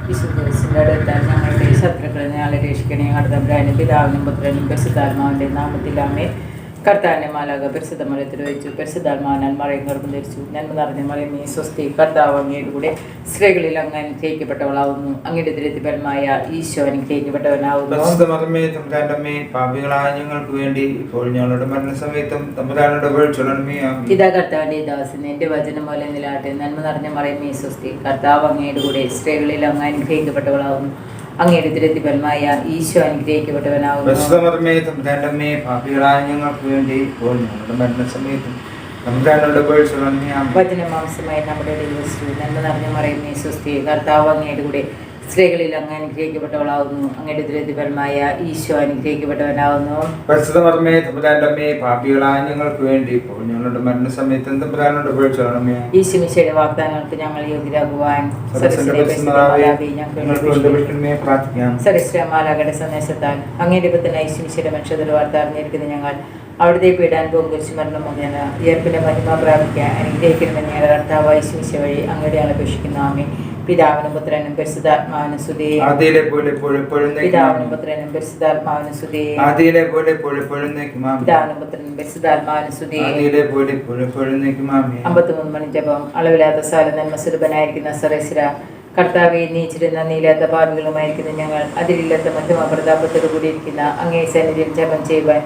വിശുദ്ധ അടുത്താൽ ഞങ്ങളുടെ ശത്രുക്കളെ ഞങ്ങളെ രക്ഷിക്കണേ. അടുത്ത പിതാവിനും പുത്രനും പരിശുദ്ധാത്മാവിൻ്റെ നാമത്തിലാമേ. കർത്താവിൻ്റെ മാലാഖ പരിശുദ്ധ മറിയത്തിൽ വെച്ചു പരിശുദ്ധാത്മാവിനാൽ മറിയം ഗർഭം ധരിച്ചു. നന്മ നിറഞ്ഞ മറിയമേ സ്വസ്തി, കർത്താവ് അങ്ങയുടെ കൂടെ സ്ത്രീകളിൽ അങ്ങ് അനുഗ്രഹിക്കപ്പെട്ടവളാവുന്നു. അങ്ങയുടെ ദരിദ്രഫലമായ ഈശോ അനുഗ്രഹിക്കപ്പെട്ടവനാവുന്നു. പാപികളായ ഞങ്ങൾക്ക് വേണ്ടി ഇപ്പോൾ ഞങ്ങളുടെ മരണസമയത്തും തമ്പുരാനോട് അപേക്ഷിച്ചുകൊള്ളണമേ. ആമേൻ. ഇതാ കർത്താവിൻ്റെ ദാസൻ, എൻ്റെ വചനം പോലെ നിലാട്ടെ. നന്മ നിറഞ്ഞ മറിയമേ സ്വസ്തി, കർത്താവ് അങ്ങയുടെ കൂടെ സ്ത്രീകളിൽ അങ്ങ് അനുഗ്രഹിക്കപ്പെട്ടവളാവുന്നു. അങ്ങയുടെ ദരിദ്രഫലമായ ഈശോ അനുഗ്രഹിക്കപ്പെട്ടവനാവുന്നു. പാപികളായ ഞങ്ങൾക്ക് വേണ്ടി ഇപ്പോൾ ഞങ്ങളുടെ മരണസമയത്തും തമ്പുരാനോട് അപേക്ഷിച്ചുകൊള്ളണമേ. ആമേൻ. വചനമാംസമായി നമ്മുടെ ഇടയിൽ വസിച്ചു. നന്മ നിറഞ്ഞ മറിയമേ സ്വസ്തി, കർത്താവ് അങ്ങയുടെ കൂടെ സ്ത്രീകളിൽ അങ്ങ് അനുഗ്രഹിക്കപ്പെട്ടവളാവുന്നു. അങ്ങയുടെ ദരിദ്രഫലമായ ഈശോ അനുഗ്രഹിക്കപ്പെട്ടവനാവുന്നു. പരിശുദ്ധമറിയമേ തമ്പുരാന്റെ അമ്മേ, പാപികളായ ഞങ്ങൾക്ക് വേണ്ടി ഇപ്പോൾ ഞങ്ങളുടെ മരണസമയത്തും തമ്പുരാനോട് അപേക്ഷിച്ചുകൊള്ളണമേ. ഈശോമിശിഹായുടെ വാഗ്ദാനങ്ങൾക്ക് ഞങ്ങൾ യോഗ്യരാകുവാൻ സരസ്വമാലാഖയുടെ സന്ദേശത്താൽ അങ്ങയുടെ പുത്രനായ ഈശോമിശിഹായുടെ മനുഷ്യരുടെ വാർത്ത അറിഞ്ഞിരിക്കുന്ന ഞങ്ങൾ അവിടുത്തെ പീഡാനുഭവം കുരിശ് മരണം മുഖേന ഉയർപ്പിന്റെ മഹിമ പ്രാപിക്കാൻ അനുഗ്രഹിക്കണമെന്ന് ഞങ്ങളുടെ കർത്താവായ ഈശോമിശിഹ വഴി അങ്ങയുടെ ഞങ്ങൾ അപേക്ഷിക്കുന്നു. ആമേൻ. പിതാവിനും പുത്രനും പരിശുദ്ധാത്മാവിനും സ്തുതി. പിതാവിനും പുത്രനും പരിശുദ്ധാത്മാവിനും സ്തുതി. പിതാവിനും പുത്രനും പരിശുദ്ധാത്മാവിനും സ്തുതി. 53 മണി ജപം. അളവില്ലാത്ത സാല നന്മ സ്വരൂപനായിരിക്കുന്ന സർവേശ്വര കർത്താവെ, നീച്ചിരുന്ന നീലാത്ത പാപികളുമായിരിക്കുന്ന ഞങ്ങൾ അതിലില്ലാത്ത മധ്യമ പ്രതാപത്തോടു കൂടിയിരിക്കുന്ന അങ്ങേ സന്നിധിയിൽ ജപം ചെയ്യുവാൻ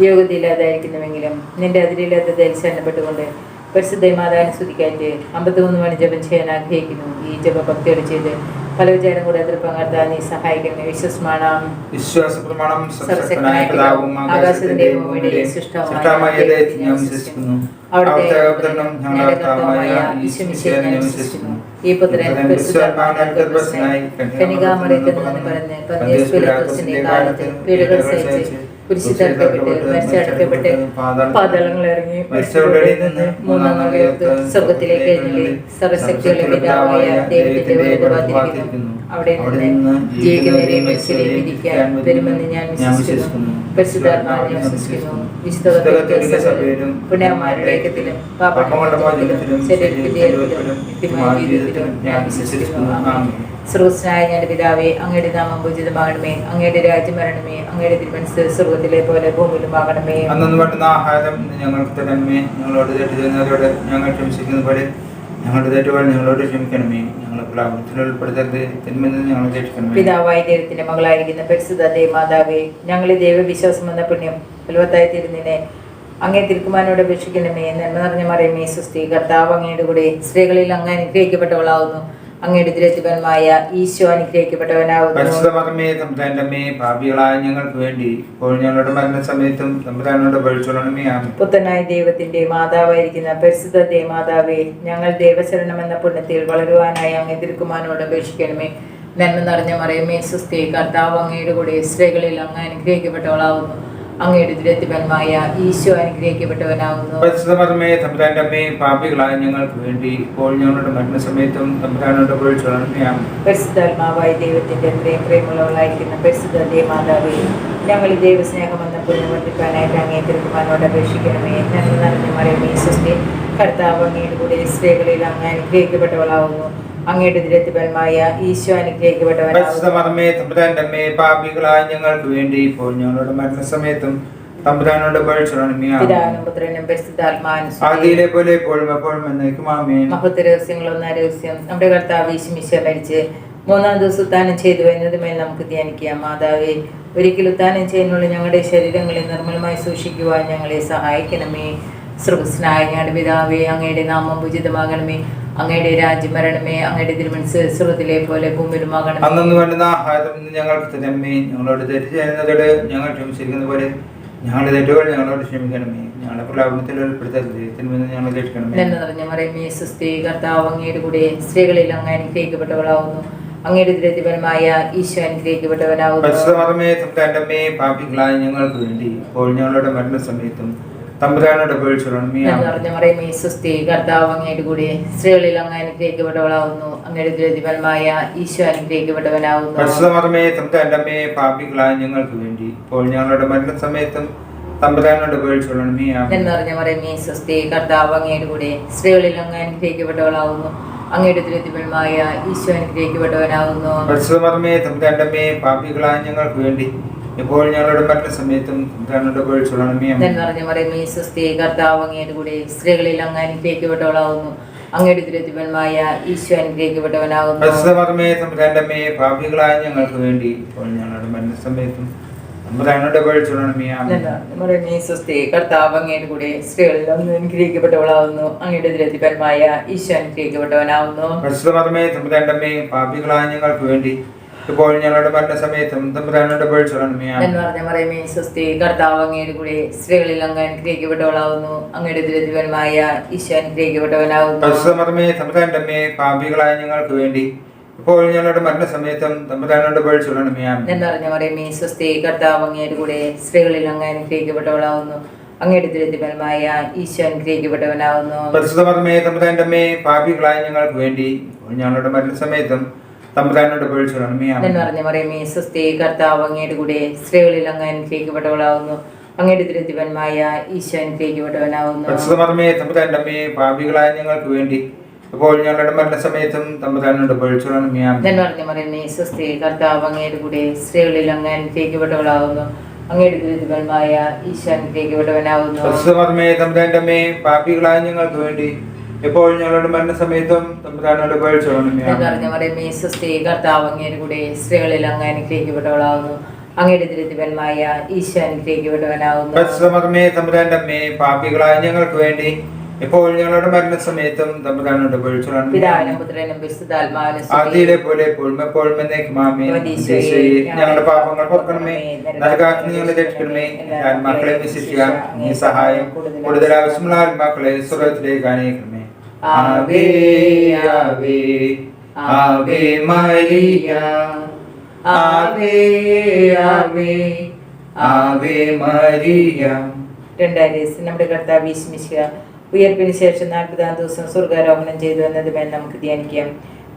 യോഗ്യതയില്ലാതായിരിക്കുന്നുവെങ്കിലും നിന്റെ അതിലില്ലാത്ത ധൈര്യപ്പെട്ടുകൊണ്ട് പരിശുദ്ധ മാതാവിനെ സ്തുതിക്കാറ്റ് 53 മണി ജപം ചെയ്യാൻ ആഗ്രഹിക്കുന്നു. ഈ ജപ ഭക്തിയോട് ചെയ്ത് പല വിചാരം കൂടെ എതിർപ്പങ്ങാത്താൻ നീ സഹായിക്കണമേ. ആകാശത്തിന്റെയും ഭൂമിയുടെയും സൃഷ്ടാവായ ഈ പുത്രൻ കനികാമറിയത്തിൽ നിന്ന് പറഞ്ഞ് കാലത്ത് പീഡകൾ സഹിച്ച് കുരിശിത്തറക്കപ്പെട്ട് മരിച്ചടക്കപ്പെട്ട് പാതാളങ്ങളിറങ്ങി മൂന്നാം നാൾ ഉയർത്ത് സ്വർഗത്തിലേക്ക് എഴുന്നള്ളി സർവശക്തിയുള്ള പിതാവായ ദൈവത്തിന്റെ വലതുഭാഗത്തിരിക്കുന്നു. അവിടെ നിന്ന് ജീവിക്കുന്നവരെയും മരിച്ചവരെയും വിധിക്കാൻ വരുമെന്ന് ഞാൻ വിശ്വസിക്കുന്നു. പരിശുദ്ധാത്മാവിനെ വിശ്വസിക്കുന്നു. വിശുദ്ധ പുണ്യവാന്മാരുടെ ഐക്യത്തിലും പാപമോചനത്തിലും ശരീരത്തിന്റെ നിത്യമായ ജീവിതത്തിലും ഞാൻ വിശ്വസിക്കുന്നു. സർവ്വസ്വനായ ഞങ്ങളുടെ പിതാവേ, അങ്ങയുടെ നാമം പൂജിതമാകണമേ. അങ്ങയുടെ രാജ്യം വരണമേ. അങ്ങയുടെ തിരുമനസ്സ് സ്വർഗ്ഗത്തിലെ പോലെ ഭൂമിയിലുമാകണമേ. അന്നു വേണ്ടുന്ന ആഹാരം ഞങ്ങൾക്ക് തരണമേ. ഞങ്ങളോട് തെറ്റ് ചെയ്യുന്നവരോട് ഞങ്ങൾ ക്ഷമിച്ചിരിക്കുന്ന പോലെ ഞങ്ങളുടെ തെറ്റുകൾ ഞങ്ങളോട് ക്ഷമിക്കണമേ. ഞങ്ങളെ പ്രലോഭനത്തിൽ ഉൾപ്പെടുത്തരുത്, തിന്മയിൽ നിന്ന് ഞങ്ങളെ രക്ഷിക്കണമേ. പിതാവായ ദൈവത്തിന്റെ മകളായിരിക്കുന്ന പരിശുദ്ധ ദൈവമാതാവേ, ഞങ്ങളെ ദൈവവിശ്വാസം എന്ന പുണ്യം ഫലവത്തായി തീരുന്നതിനെ അങ്ങേ തിരുക്കുമാരനോട് അപേക്ഷിക്കണമേ. നന്മ നിറഞ്ഞ മറിയമേ സ്വസ്തി, കർത്താവ് അങ്ങയുടെ കൂടെ സ്ത്രീകളിൽ അങ്ങ് അനുഗ്രഹിക്കപ്പെട്ടവളാവുന്നു. അങ്ങയുടെ ദരിദ്രഫലമായ ഈശോ അനുഗ്രഹിക്കപ്പെട്ടവനാവുന്നു. പാപികളായ ഞങ്ങൾക്ക് വേണ്ടി ഇപ്പോൾ ഞങ്ങളുടെ മരണസമയത്തും തമ്പുരാനോട് അപേക്ഷിച്ചുകൊള്ളണമേ. ആമേൻ. പുത്രനായ ദൈവത്തിന്റെ മാതാവായിരിക്കുന്ന പരിശുദ്ധ ദേവമാതാവേ, ഞങ്ങൾ ദൈവശരണം എന്ന പുണ്യത്തിൽ വളരുവാനായി അങ്ങേ തിരുക്കുമാരനോട് അപേക്ഷിക്കണമേ. നന്മ നിറഞ്ഞ മറിയമേ സ്വസ്തി, കർത്താവ് അങ്ങയുടെ കൂടെ സ്ത്രീകളിൽ അങ്ങ് അനുഗ്രഹിക്കപ്പെട്ടവളാവുന്നു. അങ്ങയുടെ ദരിദ്രഫലമായ ഈശോ അനുഗ്രഹിക്കപ്പെട്ടവനാവുന്നു. പാപികളായ ഞങ്ങൾക്ക് വേണ്ടി ഇപ്പോൾ ഞങ്ങളുടെ മരണസമയത്തും തമ്പുരാനോട് അപേക്ഷിച്ചുകൊള്ളണമേ. ആമേൻ. പരിശുദ്ധാത്മാവായ ദൈവത്തിന്റെ പ്രേമമുള്ളവളായിരിക്കുന്ന പരിശുദ്ധ ദേവമാതാവേ, ഞങ്ങൾ ദൈവസ്നേഹം എന്ന പുണ്യം വർദ്ധിക്കാനായിട്ട് അങ്ങേ തിരുക്കുമാരനോട് അപേക്ഷിക്കണമേ. നന്മ നിറഞ്ഞ മറിയമേ സ്വസ്തി, കർത്താവ് അങ്ങയുടെ കൂടെ സ്ത്രീകളിൽ അങ്ങ് അനുഗ്രഹിക്കപ്പെട്ടവളാവുന്നു. അങ്ങയുടെ ദരിദ്രഫലമായ ഈശോ അനുഗ്രഹിക്കപ്പെട്ടവനാവുന്നു. പാപികളായ ഞങ്ങൾക്ക് വേണ്ടി ഇപ്പോൾ ഞങ്ങളുടെ മരണസമയത്തും തമ്പുരാനോട് അപേക്ഷിച്ചുകൊള്ളണമേ. പിതാവിനും പുത്രനും പരിശുദ്ധാത്മാവിനും ആദിയിലെ പോലെ എപ്പോഴും എപ്പോഴും എന്നേക്കും ആമേൻ. മഹത്വ രഹസ്യങ്ങളൊന്നാം രഹസ്യം. നമ്മുടെ കർത്താവ് ഈശോമിശിഹ മരിച്ച് 3-ാം ദിവസം ഉത്ഥാനം ചെയ്തു എന്നതുമേൽ നമുക്ക് ധ്യാനിക്കാം. മാതാവേ, ഒരിക്കൽ ഉത്ഥാനം ചെയ്യുന്നുള്ള ഞങ്ങളുടെ ശരീരങ്ങളെ നിർമ്മലമായി സൂക്ഷിക്കുവാൻ ഞങ്ങളെ സഹായിക്കണമേ. സ്വർഗ്ഗസ്ഥനായ ഞങ്ങളുടെ പിതാവേ, അങ്ങയുടെ നാമം പൂജിതമാകണമേ. അങ്ങയുടെ രാജ്യം വരണമേ. അങ്ങയുടെ തിരുമനസ്സ് സ്വർഗ്ഗത്തിലെ പോലെ ഭൂമിയിലുമാകണമേ. അന്നു വേണ്ടുന്ന ആഹാരം ഞങ്ങൾക്ക് തരണമേ. ഞങ്ങളോട് തെറ്റ് ചെയ്യുന്നതോട് ഞങ്ങൾ ക്ഷമിച്ചിരിക്കുന്ന പോലെ ഞങ്ങളുടെ തെറ്റുകൾ ഞങ്ങളോട് ക്ഷമിക്കണമേ. ഞങ്ങളുടെ പ്രലോഭനത്തിൽ ഉൾപ്പെടുത്തരുത്, തിന്മയിൽ നിന്ന് ഞങ്ങളെ രക്ഷിക്കണമേ. നന്മ നിറഞ്ഞ മറിയമേ സ്വസ്തി, കർത്താവ് അങ്ങയുടെ കൂടെ സ്ത്രീകളിൽ അങ്ങ് അനുഗ്രഹിക്കപ്പെട്ടവളാവുന്നു. അങ്ങയുടെ ദരിദ്രഫലമായ ഈശോ അനുഗ്രഹിക്കപ്പെട്ടവനാവുന്നു. പാപികളായ ഞങ്ങൾക്ക് വേണ്ടി ഇപ്പോൾ ഞങ്ങളുടെ മരണസമയത്തും തമ്പുരാനോട് അപേക്ഷിച്ചുകൊള്ളണമേ. നിറഞ്ഞ മറിയമേ സ്വസ്തി, കർത്താവ് അങ്ങയുടെ കൂടെ സ്ത്രീകളിൽ അങ്ങ് അനുഗ്രഹിക്കപ്പെട്ടവളാവുന്നു. അങ്ങയുടെ ദരിദ്രഫലമായ ഈശോ അനുഗ്രഹിക്കപ്പെട്ടവനാവുന്നു. പാപികളായ ഞങ്ങൾക്ക് വേണ്ടി ഇപ്പോൾ ഞങ്ങളുടെ മരണസമയത്തും തമ്പുരാനോട് അപേക്ഷിച്ചുകൊള്ളണമേ. നിറഞ്ഞ മറിയമേ സ്വസ്തി, കർത്താവ് അങ്ങയുടെ കൂടെ സ്ത്രീകളിൽ അങ്ങ് അനുഗ്രഹിക്കപ്പെട്ടവളാവുന്നു. അങ്ങയുടെ ദുരിതഫലമായ ഈശോ അനുഗ്രഹിക്കപ്പെട്ടവനാകുന്നു. പരിശുദ്ധമേ തമ്പുരാന്റമ്മേ, പാപികളായ ഞങ്ങൾക്ക് വേണ്ടി ഇപ്പോൾ ഞങ്ങളുടെ മരണസമയത്തും തമ്പുരാനോട് അപേക്ഷിച്ചുകൊള്ളണമേ. നിറഞ്ഞ മറിയമേ സ്വസ്തി, കർത്താവ് അങ്ങയുടെ കൂടെ സ്ത്രീകളിൽ അങ്ങ് അനുഗ്രഹിക്കപ്പെട്ടവളാകുന്നു. അങ്ങയുടെ ദുരിതഫലമായ ഈശോ അനുഗ്രഹിക്കപ്പെട്ടവനാകുന്നു. പരിശുദ്ധമേ തമ്പുരാന്റമ്മേ, പാപികളായ ഞങ്ങൾക്ക് വേണ്ടി ഇപ്പോൾ ഞങ്ങളുടെ മരണസമയത്തും തമ്പുരാനോട് അപേക്ഷിച്ചുകൊള്ളണമേ. മറിയമേ സ്വസ്തി, കർത്താവ് അങ്ങയുടെ കൂടെ സ്ത്രീകളിൽ അങ്ങ് അനുഗ്രഹിക്കപ്പെട്ടവളാകുന്നു. അങ്ങയുടെ ദുരിതഫലമായ ഈശോ അനുഗ്രഹിക്കപ്പെട്ടവനാകുന്നു. പരിശുദ്ധമേ തമ്പുരാന്റമ്മേ, പാപികളായ ഞങ്ങൾക്ക് വേണ്ടി ഇപ്പോൾ ഞങ്ങളുടെ മരണസമയത്തും തമ്പുരാനോട് അപേക്ഷിച്ചുകൊള്ളണമേ. മറിയമേ സ്വസ്തി, കർത്താവ് അങ്ങയുടെ കൂടെ സ്ത്രീകളിൽ അങ്ങ് അനുഗ്രഹിക്കപ്പെട്ടവളാകുന്നു. അങ്ങയുടെ ദുരിതഫലമായ ഈശോ അനുഗ്രഹിക്കപ്പെട്ടവനാകുന്നു. പരിശുദ്ധമേ തമ്പുരാന്റമ്മേ, പാപികളായ ഞങ്ങൾക്ക് വേണ്ടി ഇപ്പോൾ ഞങ്ങളുടെ മരണസമയത്തും തമ്പുരാനോട് അപേക്ഷിച്ചുകൊള്ളണമേ. മറിയമേ സ്വസ്തി, കർത്താവ് അങ്ങയുടെ കൂടെ സ്ത്രീകളിൽ അങ്ങ് അനുഗ്രഹിക്കപ്പെട്ടവളാകുന്നു. അങ്ങയുടെ ദുരിതഫലമായ ഈശോ അനുഗ്രഹിക്കപ്പെട്ടവനാകുന്നു. പരിശുദ്ധമേ തമ്പുരാന്റമ്മേ, പാപികളായ ഞങ്ങൾക്ക് വേണ്ടി ഇപ്പോൾ ഞങ്ങളുടെ മരണസമയത്തും തമ്പുരാനോട് അപേക്ഷിച്ചുകൊള്ളണമേ. മറിയമേ സ്വസ്തി, കർത്താവ് അങ്ങയുടെ കൂടെ സ്ത്രീകളിൽ അങ്ങ് അനുഗ്രഹിക്കപ്പെട്ടവളാകുന്നു. അങ്ങയുടെ ദുരിതഫലമായ ഈശോ അനുഗ്രഹിക്കപ്പെട്ടവനാകുന്നു. പരിശുദ്ധമേ തമ്പുരാന്റമ്മേ, പാപികളായ ഞങ്ങൾക്ക് വേണ്ടി ഇപ്പോൾ ഞങ്ങളുടെ മരണസമയത്തും തമ്പുരാനോട് അപേക്ഷിച്ചുകൊള്ളണമേ. മറിയമേ സ്വസ്തി, കർത്താവ് അങ്ങയുടെ കൂടെ സ്ത്രീകളിൽ അങ്ങ് അനുഗ്രഹിക്കപ്പെട്ടവളാകുന്നു. അങ്ങയുടെ ദുരിതഫലമായ ഈശോ അനുഗ്രഹിക്കപ്പെട്ടവനാകുന്നു. പരിശുദ്ധമേ തമ്പുരാന്റമ്മേ, പാപികളായ ഞങ്ങൾക്ക് വേണ്ടി ഇപ്പോൾ ഞങ്ങളുടെ മരണസമയത്തും തമ്പുരാനോട് അപേക്ഷിച്ചുകൊള്ളണമേ. മറിയമേ സ്വസ്തി, കർത്താവ് അങ്ങയുടെ കൂടെ സ്ത്രീകളിൽ അങ്ങ് അനുഗ്രഹിക്കപ്പെട്ടവളാകുന്നു. അങ്ങയുടെ ദുരിതഫലമായ ഈശോ അനുഗ്രഹിക്കപ്പെട്ടവനാകുന്നു. പരിശുദ്ധമേ തമ്പുരാന്റമ്മേ, പാപികളായ ഞങ്ങൾക്ക് വേണ്ടി ഇപ്പോൾ ഞങ്ങളുടെ മരണസമയത്തും തമ്പുരാനോട് അപേക്ഷിച്ചുകൊള്ളണമേ. പിതാവിനും പുത്രനും പരിശുദ്ധാത്മാവിനും സ്തുതി. ആദിയിലെ പോലെ എപ്പോഴും എപ്പോഴും എന്നേക്കും ആമേൻ. ഈശോയെ, ഞങ്ങളുടെ പാപങ്ങൾ പൊറുക്കണമേ, നരകാഗ്നി ഞങ്ങളെ രക്ഷിക്കണമേ. ആത്മാക്കളെ വിശ്വസിക്കാം, നീ സഹായം കൂടുതൽ ആവശ്യമുള്ള ആത്മാക്കളെ സ്വർഗ്ഗത്തിലേക്ക് അനയിക്കണമേ. ആവേ ആവേ ആവേ മരിയ, ആവേ ആവേ ആവേ മരിയ. നമ്മുടെ കർത്താവ് യേശുമിശിഹ ഉയർപ്പിന് ശേഷം 40-ാം ദിവസം സ്വർഗാരോഹണം ചെയ്തു എന്നതുമേൽ നമുക്ക് ധ്യാനിക്കാം.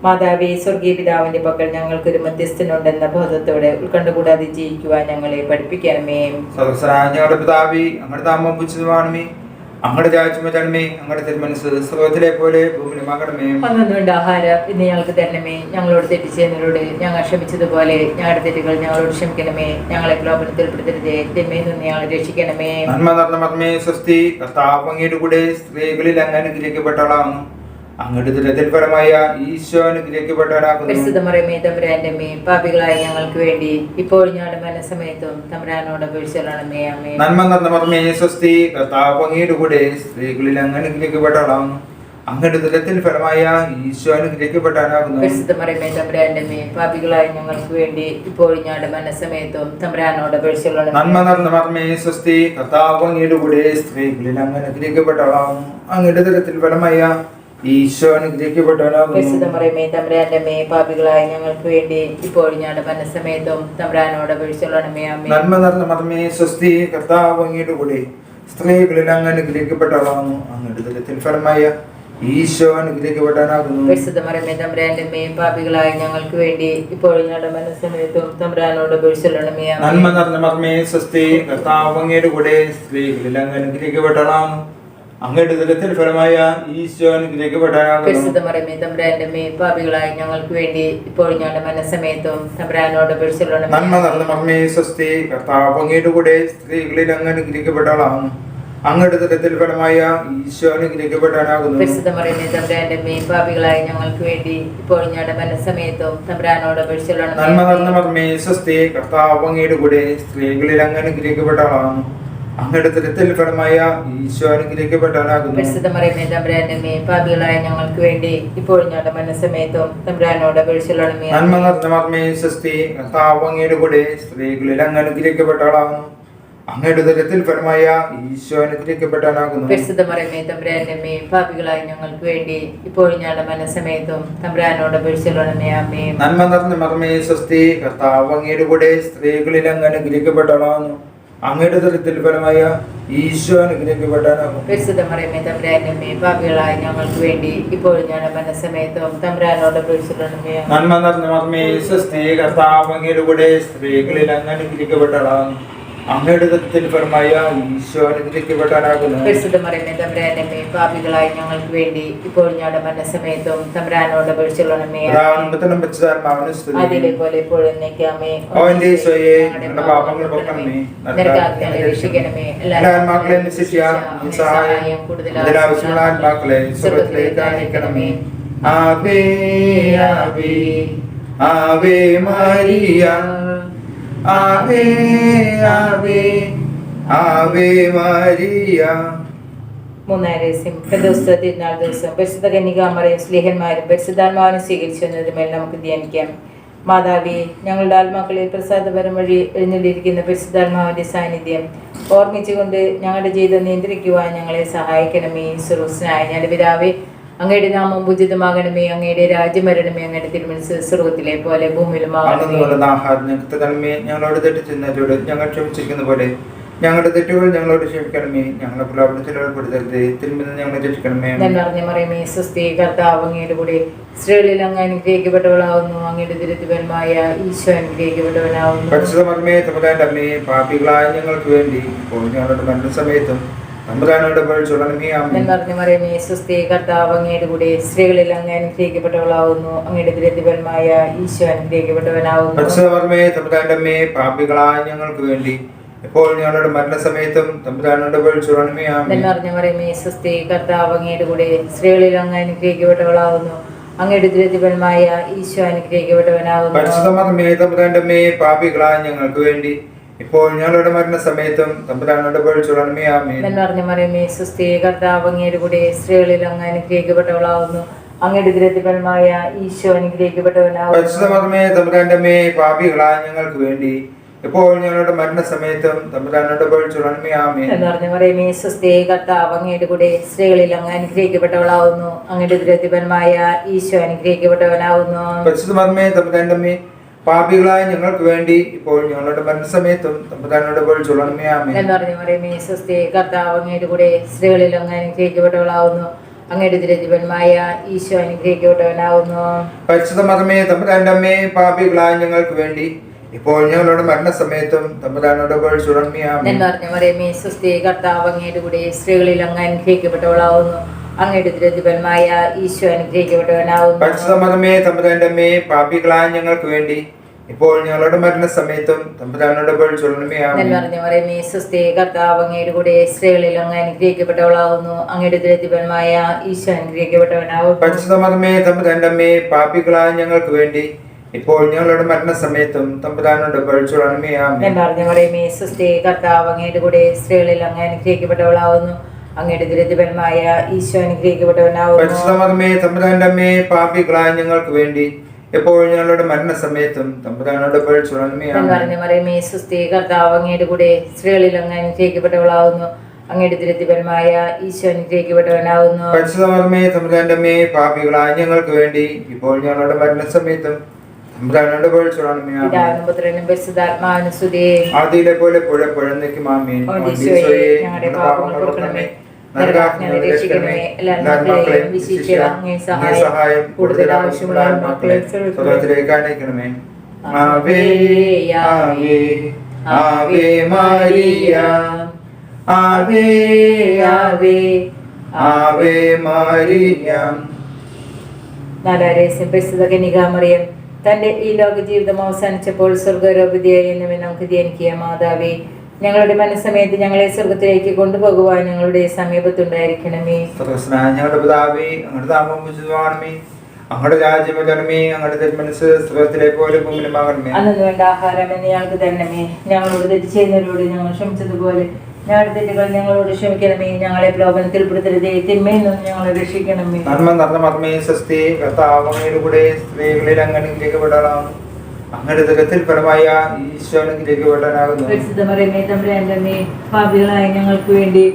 മാതാവേ, സ്വർഗീയ പിതാവിന്റെ പക്കൽ ഞങ്ങൾക്കൊരു മധ്യസ്ഥനുണ്ടെന്ന ബോധത്തോടെ ഉൾക്കണ്ടുകൂടാതെ ജീവിക്കുവാൻ ഞങ്ങളെ പഠിപ്പിക്കണമേ. ഞങ്ങളുടെ പിതാവേ, അങ്ങയുടെ നാമം പൂജിതമാകണമേ, അങ്ങയുടെ രാജ്യം വരണമേ, അങ്ങയുടെ തിരുമനസ്സ് സ്വർഗ്ഗത്തിലെ പോലെ ഭൂമിയിലുമാകണമേ. അന്നു ആഹാരം ഇന്ന് ഞങ്ങൾക്ക് തരണമേ. ഞങ്ങളോട് തെറ്റ് ചെയ്യുന്നവരോട് ഞങ്ങൾ ക്ഷമിച്ചതുപോലെ ഞങ്ങളുടെ തെറ്റുകൾ ഞങ്ങളോട് ക്ഷമിക്കണമേ. ഞങ്ങളെ പ്രലോഭനത്തിൽ പെടുത്തരുതേ, തിന്മയിൽ നിന്ന് ഞങ്ങളെ രക്ഷിക്കണമേ. നന്മ നിറഞ്ഞ മറിയമേ സ്വസ്തി, കർത്താവ് അങ്ങയുടെ കൂടെ സ്ത്രീകളിൽ അങ്ങ് അനുഗ്രഹിക്കപ്പെട്ടവളാകുന്നു. അങ്ങയുടെ ദുരിതഫലമായ ഈശോ അനുഗ്രഹിക്കപ്പെട്ടവനാകുന്നു. പരിശുദ്ധ മറിയമേ തമ്പുരാന്റെ അമ്മേ, പാപികളായ ഞങ്ങൾക്ക് വേണ്ടി ഇപ്പോൾ ഞങ്ങളുടെ മരണസമയത്തും തമ്പുരാനോട് അപേക്ഷിച്ചുകൊള്ളണമേ. ആമേൻ. നന്മ നിറഞ്ഞ മറിയമേ സ്വസ്തി, കർത്താവ് അങ്ങയുടെ കൂടെ സ്ത്രീകളിൽ അങ്ങ് അനുഗ്രഹിക്കപ്പെട്ടവളാകുന്നു. അങ്ങയുടെ ദുരിതഫലമായ ഈശോ അനുഗ്രഹിക്കപ്പെട്ടവനാകുന്നു. പരിശുദ്ധ മറിയമേ തമ്പുരാന്റെ അമ്മേ, പാപികളായ ഞങ്ങൾക്ക് വേണ്ടി ഇപ്പോൾ ഞങ്ങളുടെ മരണസമയത്തും തമ്പുരാനോട് അപേക്ഷിച്ചുകൊള്ളണമേ. നന്മ നിറഞ്ഞ മറിയമേ സ്വസ്തി, കർത്താവ് അങ്ങയുടെ കൂടെ സ്ത്രീകളിൽ അങ്ങ് അനുഗ്രഹിക്കപ്പെട്ടവളാകുന്നു. അങ്ങയുടെ ദുരിതഫലമായ ഈശോ അനുഗ്രഹിക്കപ്പെട്ടവനാകുന്നു. പരിശുദ്ധ മറിയമേ തമ്പുരാന്റെ അമ്മേ, പാപികളായ ഞങ്ങൾക്ക് വേണ്ടി ഇപ്പോൾ ഞങ്ങളുടെ മരണസമയത്തും തമ്പുരാനോട് അപേക്ഷിച്ചുകൊള്ളണമേ. ആമേൻ. നന്മ നിറഞ്ഞ മറിയമേ സ്വസ്തി, കർത്താവ് അങ്ങയുടെ കൂടെ സ്ത്രീകളിൽ അങ്ങ് അനുഗ്രഹിക്കപ്പെട്ടവളാകുന്നു. അങ്ങയുടെ ദുരിതഫലമായ ഈശോ അനുഗ്രഹിക്കപ്പെട്ടവനാകുന്നു. പരിശുദ്ധ മറിയമേ തമ്പുരാന്റെ അമ്മേ, പാപികളായ ഞങ്ങൾക്ക് വേണ്ടി ഇപ്പോൾ ഞങ്ങളുടെ മരണസമയത്തും തമ്പുരാനോട് അപേക്ഷിച്ചുകൊള്ളണമേ. ആമേൻ. നന്മ നിറഞ്ഞ മറിയമേ സ്വസ്തി, കർത്താവ് അങ്ങയുടെ കൂടെ സ്ത്രീകളിൽ അങ്ങ് അനുഗ്രഹിക്കപ്പെട്ടവളാകുന്നു. അങ്ങയുടെ ദുരിതഫലമായ ഈശോ അനുഗ്രഹിക്കപ്പെട്ടവനാകുന്നു. പരിശുദ്ധ മറിയമേ തമ്പുരാന്റെ അമ്മേ, പാപികളായ ഞങ്ങൾക്ക് വേണ്ടി ഇപ്പോൾ ഞങ്ങളുടെ മരണസമയത്തും തമ്പുരാനോട് അപേക്ഷിച്ചുകൊള്ളണമേ. നന്മ നിറഞ്ഞ മറിയമേ സ്വസ്തി, കർത്താവ് അങ്ങയുടെ കൂടെ സ്ത്രീകളിൽ അങ്ങ് അനുഗ്രഹിക്കപ്പെട്ടവളാകുന്നു. അങ്ങയുടെ ദുരിതഫലമായ ഈശോ അനുഗ്രഹിക്കപ്പെട്ടവനാകുന്നു. പരിശുദ്ധ മറിയമേ തമ്പുരാന്റെ അമ്മേ, പാപികളായ ഞങ്ങൾക്ക് വേണ്ടി ഇപ്പോൾ ഞങ്ങളുടെ മരണസമയത്തും തമ്പുരാനോട് അപേക്ഷിച്ചുകൊള്ളണമേ. നന്മ നിറഞ്ഞ മറിയമേ സ്വസ്തി, കർത്താവ് അങ്ങയുടെ കൂടെ സ്ത്രീകളിൽ അങ്ങ് അനുഗ്രഹിക്കപ്പെട്ടവളാകുന്നു. അങ്ങയുടെ ദുരിതഫലമായ ഈശോ അനുഗ്രഹിക്കപ്പെട്ടവനാകുന്നു. പരിശുദ്ധ മറിയമേ തമ്പുരാന്റെ അമ്മേ, പാപികളായ ഞങ്ങൾക്ക് വേണ്ടി ഇപ്പോൾ ഞങ്ങളുടെ മരണസമയത്തും തമ്പുരാനോട് അപേക്ഷിച്ചുകൊള്ളണമേ. നന്മ നിറഞ്ഞ മറിയമേ സ്വസ്തി, കർത്താവ് അങ്ങയുടെ കൂടെ സ്ത്രീകളിൽ അങ്ങ് അനുഗ്രഹിക്കപ്പെട്ടവളാകുന്നു. അങ്ങയുടെ ദുരിതഫലമായ ഈശോ അനുഗ്രഹിക്കപ്പെട്ടവനാകുന്നു. പരിശുദ്ധ മറിയമേ തമ്പുരാന്റെ അമ്മേ, പാപികളായ ഞങ്ങൾക്ക് വേണ്ടി ഇപ്പോൾ ഞങ്ങളുടെ മരണസമയത്തും തമ്പുരാനോട് അപേക്ഷിച്ചുകൊള്ളണമേ. ആമേൻ. നന്മ നിറഞ്ഞ മറിയമേ സ്വസ്തി, കർത്താവ് അങ്ങയുടെ കൂടെ സ്ത്രീകളിൽ അങ്ങ് അനുഗ്രഹിക്കപ്പെട്ടവളാകുന്നു. അങ്ങയുടെ ദുരിതഫലമായ ഈശോ അനുഗ്രഹിക്കപ്പെട്ടവനാകുന്നു. പരിശുദ്ധ മറിയമേ തമ്പുരാന്റെ അമ്മേ, പാപികളായ ഞങ്ങൾക്ക് വേണ്ടി ഇപ്പോൾ ഞങ്ങളുടെ മരണസമയത്തും തമ്പുരാനോട് അപേക്ഷിച്ചുകൊള്ളണമേ. നന്മ നിറഞ്ഞ മറിയമേ സ്വസ്തി, കർത്താവ് അങ്ങയുടെ കൂടെ സ്ത്രീകളിൽ അങ്ങ് അനുഗ്രഹിക്കപ്പെട്ടവളാകുന്നു. അങ്ങയുടെ ദത്തത്തിൽ ഫലമായ ഈശോ അനുഗ്രഹിക്കപ്പെട്ടവനാകുന്നു. പരിശുദ്ധ മറിയമേ തമ്പുരാന്റെ അമ്മേ, പാപികളായ ഞങ്ങൾക്ക് വേണ്ടി ഇപ്പോൾ ഞങ്ങളുടെ മരണസമയത്തും തമ്പുരാനോട് അപേക്ഷിച്ചുകൊള്ളണമേ. അതിലെ പോലെ ഇപ്പോഴും എന്നേക്കുമേ. അവന്റെ ഈശോയെ ഞങ്ങളുടെ പാപങ്ങൾ പൊറുക്കണമേ, നരകാഗ്നിയിൽ രക്ഷിക്കണമേ. എല്ലാ ആത്മാക്കളെയും ശിക്ഷിക്കുക, സഹായം ഇതിലാവശ്യമുള്ള ആത്മാക്കളെ സ്വർഗ്ഗത്തിലേക്ക് അയക്കണമേ. ആവേ ആവേ ആവേ മരിയ, ആവേ ആവേ ആവേ മരിയ. മൂന്നാം രഹസ്യം, പെന്തക്കോസ്ത് തിരുനാൾ ദിവസം പരിശുദ്ധ കന്യകാമറിയം സ്ലീഹന്മാരും പരിശുദ്ധാത്മാവിനെ സ്വീകരിച്ചു എന്നതുമേൽ നമുക്ക് ധ്യാനിക്കാം. മാതാവേ, ഞങ്ങളുടെ ആത്മാക്കളിൽ പ്രസാദപരം വഴി എഴുന്നള്ളിയിരിക്കുന്ന പരിശുദ്ധാത്മാവിന്റെ സാന്നിധ്യം ഓർമ്മിച്ചുകൊണ്ട് ഞങ്ങളുടെ ജീവിതം നിയന്ത്രിക്കുവാൻ ഞങ്ങളെ സഹായിക്കണമേ. സുരൂസ്നായ ഞങ്ങളുടെ പിതാവേ, അങ്ങയുടെ നാമം പൂജിതമാകണമേ, അങ്ങയുടെ രാജ്യം വരണമേ, അങ്ങയുടെ തിരുമനസ്സ് സ്വർഗ്ഗത്തിലെ പോലെ ഭൂമിയിലുമാകണമേ. ഞങ്ങളോട് തെറ്റിച്ചെന്നവരോട് ഞങ്ങൾ ക്ഷമിച്ചിരിക്കുന്ന പോലെ ഞങ്ങളുടെ തെറ്റുകൾ ഞങ്ങളോട് ക്ഷമിക്കണമേ. ഞങ്ങളെ പ്രലോഭനത്തിൽ ഉൾപ്പെടുത്തരുത്, തിന്മയിൽ ഞങ്ങളെ രക്ഷിക്കണമേ. നിറഞ്ഞ മറിയമേ, സ്വസ്തി, കർത്താവ് അങ്ങയുടെ കൂടെ സ്ത്രീകളിൽ അങ്ങ് അനുഗ്രഹിക്കപ്പെട്ടവളാവുന്നു, അങ്ങയുടെ ദുരിതഫലമായ ഈശോ അനുഗ്രഹിക്കപ്പെട്ടവനാവുന്നു. പരിശുദ്ധ മറിയമേ തമ്പുരാന്റെ അമ്മേ, പാപികളായ ഞങ്ങൾക്ക് വേണ്ടി ഇപ്പോൾ ഞങ്ങളുടെ മരണസമയത്തും തമ്പുരാനോട് അപേക്ഷിച്ചുകൊള്ളണമേ. ആമേൻ. നിറഞ്ഞ മറിയമേ, സ്വസ്തി, കർത്താവ് അങ്ങയുടെ കൂടെ സ്ത്രീകളിൽ അങ്ങ് അനുഗ്രഹിക്കപ്പെട്ടവളാവുന്നു, അങ്ങയുടെ ദുരിതഫലമായ ഈശോ അനുഗ്രഹിക്കപ്പെട്ടവനാവുന്നു. പരിശുദ്ധ മറിയമേ തമ്പുരാന്റെ അമ്മേ, പാപികളായ ഞങ്ങൾക്ക് വേണ്ടി ഇപ്പോൾ ഞങ്ങളുടെ മരണസമയത്തും തമ്പുരാനോട് അപേക്ഷിച്ചുകൊള്ളണമേ. ആമേൻ. നിറഞ്ഞ മറിയമേ, സ്വസ്തി, കർത്താവ് അങ്ങയുടെ കൂടെ സ്ത്രീകളിൽ അങ്ങ് അനുഗ്രഹിക്കപ്പെട്ടവളാവുന്നു, അങ്ങയുടെ ദുരിതഫലമായ ഈശോ അനുഗ്രഹിക്കപ്പെട്ടവനാവുന്നു. പരിശുദ്ധ മറിയമേ തമ്പുരാന്റെ അമ്മേ, പാപികളായ ഞങ്ങൾക്ക് വേണ്ടി ഇപ്പോൾ ഞങ്ങളുടെ മരണസമയത്തും തമ്പുരാനോട് അപേക്ഷിച്ചുകൊള്ളണമേ. ആമേൻ. നിറഞ്ഞ മറിയമേ, സ്വസ്തി, കർത്താവ് അങ്ങയുടെ കൂടെ സ്ത്രീകളിൽ അങ്ങ് അനുഗ്രഹിക്കപ്പെട്ടവളാവുന്നു, അങ്ങയുടെ ദുരിതഫലമായ ഈശോ അനുഗ്രഹിക്കപ്പെട്ടവനാവുന്നു. പരിശുദ്ധ മറിയമേ തമ്പുരാന്റെ അമ്മേ, പാപികളായ ഞങ്ങൾക്ക് വേണ്ടി ഇപ്പോൾ ഞങ്ങളുടെ മരണസമയത്തും തമ്പുരാനോട് അപേക്ഷിച്ചുകൊള്ളണമേ. ആമേൻ. നിറഞ്ഞ മറിയമേ, സ്വസ്തി, കർത്താവ് അങ്ങയുടെ കൂടെ സ്ത്രീകളിൽ അങ്ങ് അനുഗ്രഹിക്കപ്പെട്ടവളാവുന്നു, അങ്ങയുടെ ദുരിതഫലമായ ഈശോ അനുഗ്രഹിക്കപ്പെട്ടവനാവുന്നു. പരിശുദ്ധ മറിയമേ തമ്പുരാന്റെ അമ്മേ, പാപികളായ ഞങ്ങൾക്ക് വേണ്ടി ഇപ്പോൾ ഞങ്ങളുടെ മരണസമയത്തും തമ്പുരാനോട് അപേക്ഷിച്ചുകൊള്ളണമേ. ആമേൻ. നിറഞ്ഞ മറിയമേ, സ്വസ്തി, കർത്താവ് അങ്ങയുടെ കൂടെ സ്ത്രീകളിൽ അങ്ങ് അനുഗ്രഹിക്കപ്പെട്ടവളാവുന്നു, അങ്ങയുടെ ദുരിതഫലമായ ഈശോ അനുഗ്രഹിക്കപ്പെട്ടവനാവുന്നു. പരിശുദ്ധ മറിയമേ തമ്പുരാന്റെ അമ്മേ, പാപികളായ ഞങ്ങൾക്ക് വേണ്ടി ഇപ്പോൾ ഞങ്ങളുടെ മരണസമയത്തും തമ്പുരാനോട് അപേക്ഷിച്ചുകൊള്ളണമേ. ആമേൻ. നിറഞ്ഞ മറിയമേ, സ്വസ്തി, കർത്താവ് അങ്ങയുടെ കൂടെ സ്ത്രീകളിൽ അങ്ങ് അനുഗ്രഹിക്കപ്പെട്ടവളാവുന്നു, അങ്ങയുടെ ദുരിതഫലമായ ഈശോ അനുഗ്രഹിക്കപ്പെട്ടവനാവുന്നു. പരിശുദ്ധ മറിയമേ തമ്പുരാന്റെ അമ്മേ, പാപികളായ ഞങ്ങൾക്ക് വേണ്ടി ഇപ്പോൾ ഞങ്ങളുടെ മരണസമയത്തും തമ്പുരാനോട് അപേക്ഷിച്ചുകൊള്ളണമേ. ആമേൻ. നിറഞ്ഞ മറിയമേ, സ്വസ്തി, കർത്താവ് അങ്ങയുടെ കൂടെ സ്ത്രീകളിൽ അങ്ങ് അനുഗ്രഹിക്കപ്പെട്ടവളാവുന്നു, അങ്ങയുടെ ദുരിതഫലമായ ഈശോ അനുഗ്രഹിക്കപ്പെട്ടവനാവുന്നു. പരിശുദ്ധ മറിയമേ തമ്പുരാന്റെ അമ്മേ, പാപികളായ ഞങ്ങൾക്ക് വേണ്ടി ഇപ്പോൾ ഞങ്ങളുടെ മരണസമയത്തും തമ്പുരാനോട് അപേക്ഷിച്ചുകൊള്ളണമേ. ആമേൻ. നിറഞ്ഞ മറിയമേ, സ്വസ്തി, കർത്താവ് അങ്ങയുടെ കൂടെ സ്ത്രീകളിൽ അങ്ങ് അനുഗ്രഹിക്കപ്പെട്ടവളാവുന്നു, അങ്ങയുടെ ദുരിതഫലമായ ഈശോ അനുഗ്രഹിക്കപ്പെട്ടവനാവുന്നു. പരിശുദ്ധ മറിയമേ തമ്പുരാന്റെ അമ്മേ, പാപികളായ ഞങ്ങൾക്ക് വേണ്ടി ഇപ്പോൾ ഞങ്ങളുടെ മരണസമയത്തും തമ്പുരാനോട് അപേക്ഷിച്ചുകൊള്ളണമേ. ആമേൻ. നിറഞ്ഞ മറിയമേ, സ്വസ്തി, കർത്താവ് അങ്ങയുടെ കൂടെ സ്ത്രീകളിൽ അങ്ങ് അനുഗ്രഹിക്കപ്പെട്ടവളാവുന്നു, അങ്ങയുടെ ദുരിതഫലമായ ഈശോ അനുഗ്രഹിക്കപ്പെട്ടവനാവുന്നു. പരിശുദ്ധ മറിയമേ തമ്പുരാന്റെ അമ്മേ, പാപികളായ ഞങ്ങൾക്ക് വേണ്ടി ഇപ്പോൾ ഞങ്ങളുടെ മരണസമയത്തും തമ്പുരാനോട് അപേക്ഷിച്ചുകൊള്ളണമേ. ആമേൻ. പിതാവിനും പുത്രനും പരിശുദ്ധാത്മാവിനും സ്തുതി. ആദിയിലെ പോലെ പുഴപ്പുഴന്നേക്കും. ആമേൻ. ഈശോയെ, ഞങ്ങളുടെ പാപങ്ങൾ പൊറുക്കണമേ, നരകാഗ്നിയിൽ രക്ഷിക്കണമേ. എല്ലാ ആത്മാക്കളെയും വിശിഷ്യ അങ്ങേ സഹായം കൂടുതൽ ആവശ്യമുള്ള ആത്മാക്കളെ സ്വർഗ്ഗത്തിലേക്ക് അയക്കണമേ. ആവേ ആവേ ആവേ മരിയ, ആവേ ആവേ ആവേ മരിയ. നാലാം രഹസ്യം, പരിശുദ്ധ കന്യകാമറിയം തന്റെ ഈ ലോക ജീവിതം അവസാനിച്ചപ്പോൾ സ്വർഗാരോപിതയായി എന്നുവേ നമുക്ക് ധ്യാനിക്കുക. മാതാവേ, ഞങ്ങളുടെ മനസ്സമയത്ത് ഞങ്ങളെ സ്വർഗത്തിലേക്ക് കൊണ്ടുപോകുവാൻ ഞങ്ങളുടെ സമീപത്തുണ്ടായിരിക്കണമേ. ഞങ്ങളുടെ പിതാവേ, അങ്ങയുടെ നാമം പൂജിതമാകണമേ, അങ്ങയുടെ രാജ്യം വരണമേ, അങ്ങയുടെ തിരുമനസ്സ് സ്വർഗ്ഗത്തിലെ പോലെ ഭൂമിയിലുമാകണമേ. അന്നു വേണ്ട ആഹാരം എന്ന് ഞങ്ങൾക്ക് തരണമേ. ഞങ്ങളോട് തെറ്റ് ചെയ്യുന്നവരോട് ഞങ്ങൾ ക്ഷമിച്ചതുപോലെ ഞങ്ങളുടെ തെറ്റുകൾ ഞങ്ങളോട് ക്ഷമിക്കണമേ. ഞങ്ങളെ പ്രലോഭനത്തിൽ പെടുത്തരുതേ, തിന്മയിൽ നിന്ന് ഞങ്ങളെ രക്ഷിക്കണമേ. നന്മ നിറഞ്ഞ മറിയമേ, സ്വസ്തി, കർത്താവ് അങ്ങയുടെ കൂടെ സ്ത്രീകളിൽ അങ്ങ് അനുഗ്രഹിക്കപ്പെട്ടവളാകുന്നു, അങ്ങയുടെ ദുരിതത്തിൽ ഫലമായ ഈശോ അനുഗ്രഹിക്കപ്പെട്ടവനാകുന്നു. പരിശുദ്ധ മറിയമേ തമ്പുരാന്റെ അമ്മേ, പാപികളായ ഞങ്ങൾക്ക് വേണ്ടി